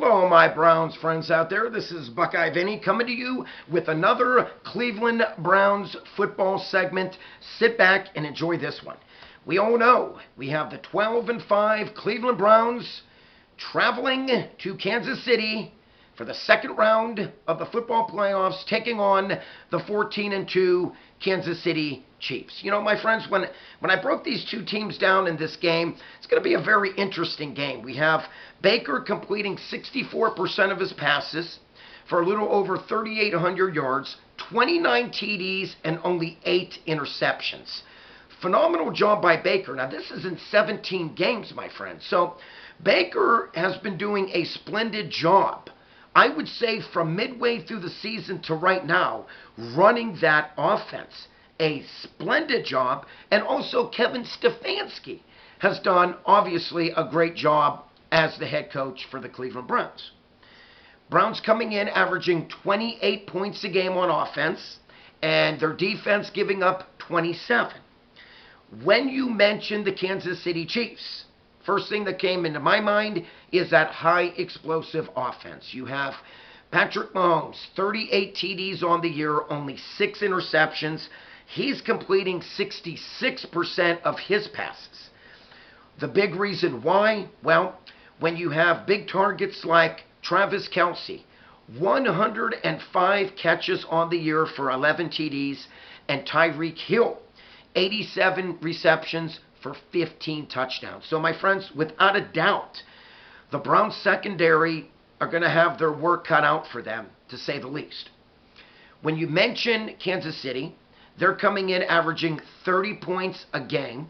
Hello, my Browns friends out there. This is Buckeye Vinny coming to you with another Cleveland Browns football segment. Sit back and enjoy this one. We all know we have the 12-5 Cleveland Browns traveling to Kansas City for the second round of the football playoffs, taking on the 14-2 Kansas City Chiefs. You know, my friends, when I broke these two teams down in this game, it's going to be a very interesting game. We have Baker completing 64% of his passes for a little over 3,800 yards, 29 TDs, and only 8 interceptions. Phenomenal job by Baker. Now, this is in 17 games, my friends. So, Baker has been doing a splendid job, I would say, from midway through the season to right now, running that offense. A splendid job. And also Kevin Stefanski has done, obviously, a great job as the head coach for the Cleveland Browns. Browns coming in averaging 28 points a game on offense, and their defense giving up 27. When you mention the Kansas City Chiefs, first thing that came into my mind is that high explosive offense. You have Patrick Mahomes, 38 TDs on the year, only 6 interceptions. He's completing 66% of his passes. The big reason why? Well, when you have big targets like Travis Kelce, 105 catches on the year for 11 TDs, and Tyreek Hill, 87 receptions for 15 touchdowns. So, my friends, without a doubt, the Browns secondary are going to have their work cut out for them, to say the least. When you mention Kansas City, they're coming in averaging 30 points a game.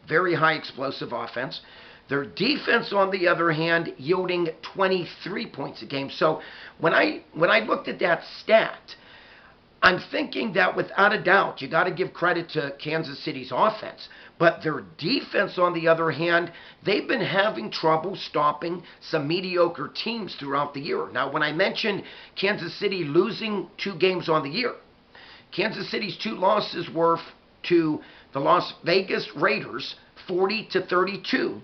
Very high explosive offense. Their defense, on the other hand, yielding 23 points a game. So when I looked at that stat, I'm thinking that without a doubt, you got to give credit to Kansas City's offense. But their defense, on the other hand, they've been having trouble stopping some mediocre teams throughout the year. Now, when I mentioned Kansas City losing 2 games on the year, Kansas City's 2 losses were to the Las Vegas Raiders, 40-32,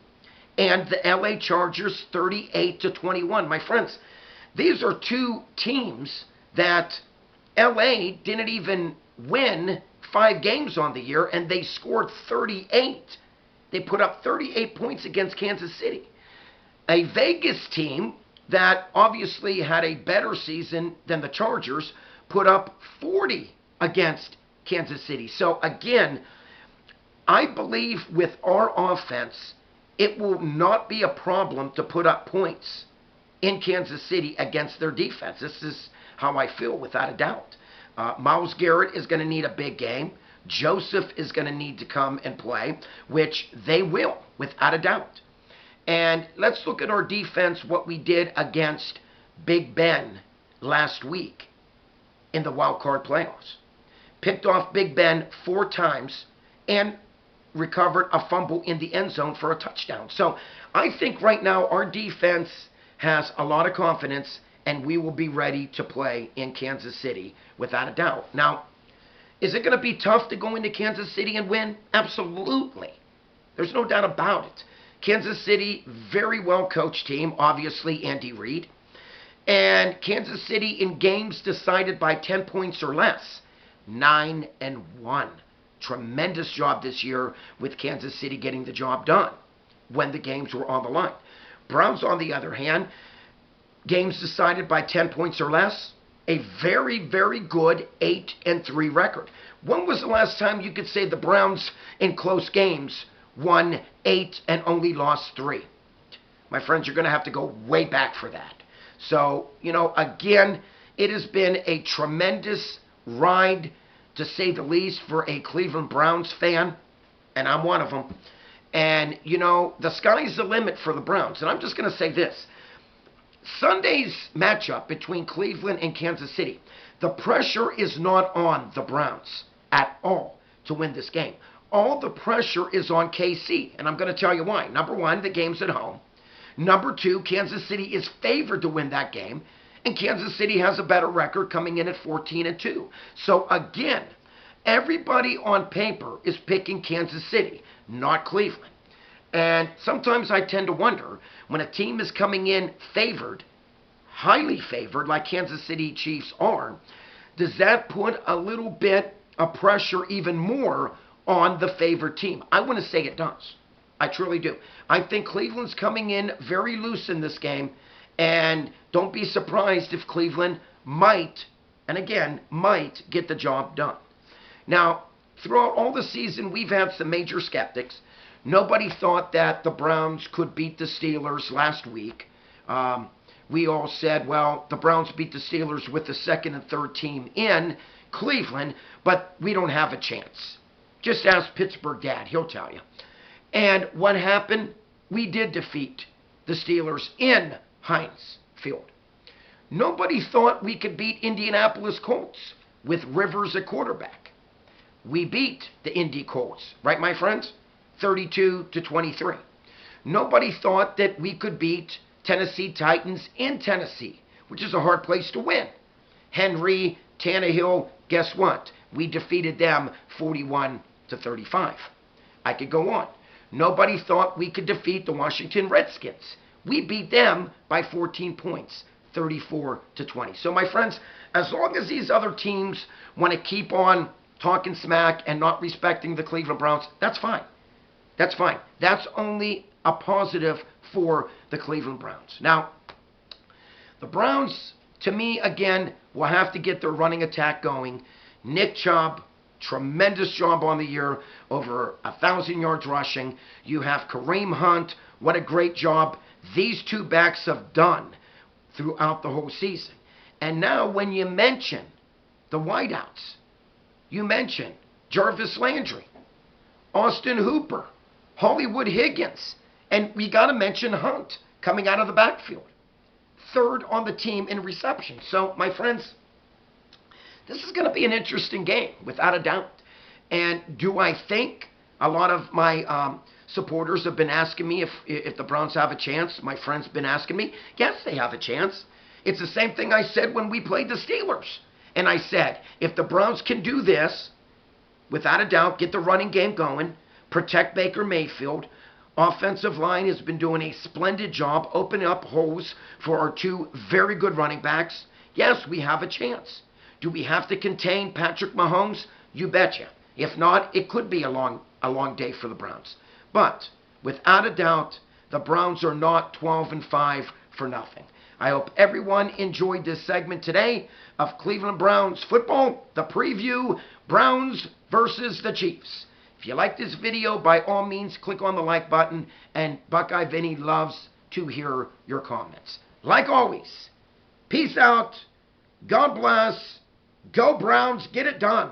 and the LA Chargers, 38-21. My friends, these are 2 teams that LA didn't even win 5 games on the year, and they scored 38. They put up 38 points against Kansas City. A Vegas team that obviously had a better season than the Chargers put up 40 against Kansas City. So again, I believe with our offense, it will not be a problem to put up points in Kansas City against their defense. This is how I feel, without a doubt. Myles Garrett is going to need a big game. Joseph is going to need to come and play, which they will, without a doubt. And let's look at our defense, what we did against Big Ben last week in the wild card playoffs. Picked off Big Ben 4 times and recovered a fumble in the end zone for a touchdown. So I think right now our defense has a lot of confidence, and we will be ready to play in Kansas City without a doubt. Now, is it going to be tough to go into Kansas City and win? Absolutely. There's no doubt about it. Kansas City, very well coached team, obviously Andy Reid. And Kansas City in games decided by 10 points or less, 9-1. Tremendous job this year with Kansas City getting the job done when the games were on the line. Browns, on the other hand, games decided by 10 points or less, a very, very good 8-3 record. When was the last time you could say the Browns in close games won 8 and only lost 3? My friends, you're going to have to go way back for that. So, you know, again, it has been a tremendous ride, to say the least, for a Cleveland Browns fan, and I'm one of them. And, you know, the sky's the limit for the Browns. And I'm just going to say this. Sunday's matchup between Cleveland and Kansas City, the pressure is not on the Browns at all to win this game. All the pressure is on KC, and I'm going to tell you why. Number 1, the game's at home. Number 2, Kansas City is favored to win that game, and Kansas City has a better record coming in at 14-2. So again, everybody on paper is picking Kansas City, not Cleveland. And sometimes I tend to wonder when a team is coming in favored, highly favored, like Kansas City Chiefs are, does that put a little bit of pressure even more on the favored team? I want to say it does. I truly do. I think Cleveland's coming in very loose in this game, and don't be surprised if Cleveland might, and again, might get the job done. Now, throughout all the season, we've had some major skeptics. Nobody thought that the Browns could beat the Steelers last week. We all said, well, the Browns beat the Steelers with the second and third team in Cleveland, but we don't have a chance. Just ask Pittsburgh Dad, he'll tell you. And what happened? We did defeat the Steelers in Heinz Field. Nobody thought we could beat Indianapolis Colts with Rivers at quarterback. We beat the Indy Colts, right, my friends? 32-23. Nobody thought that we could beat Tennessee Titans in Tennessee, which is a hard place to win. Henry, Tannehill, guess what? We defeated them 41-35. I could go on. Nobody thought we could defeat the Washington Redskins. We beat them by 14 points, 34-20. So, my friends, as long as these other teams want to keep on talking smack and not respecting the Cleveland Browns, that's fine. That's fine. That's only a positive for the Cleveland Browns. Now, the Browns, to me, again, will have to get their running attack going. Nick Chubb, tremendous job on the year, over 1,000 yards rushing. You have Kareem Hunt. What a great job these two backs have done throughout the whole season. And now when you mention the wideouts, you mention Jarvis Landry, Austin Hooper, Hollywood Higgins, and we got to mention Hunt coming out of the backfield. Third on the team in reception. So, my friends, this is going to be an interesting game, without a doubt. And do I think a lot of my supporters have been asking me if the Browns have a chance? My friends have been asking me. Yes, they have a chance. It's the same thing I said when we played the Steelers. And I said, if the Browns can do this, without a doubt, get the running game going, protect Baker Mayfield, offensive line has been doing a splendid job opening up holes for our two very good running backs. Yes, we have a chance. Do we have to contain Patrick Mahomes? You betcha. If not, it could be a long day for the Browns. But without a doubt, the Browns are not 12-5 for nothing. I hope everyone enjoyed this segment today of Cleveland Browns football, the preview, Browns versus the Chiefs. If you like this video, by all means, click on the like button, and Buckeye Vinny loves to hear your comments. Like always, peace out, God bless, go Browns, get it done.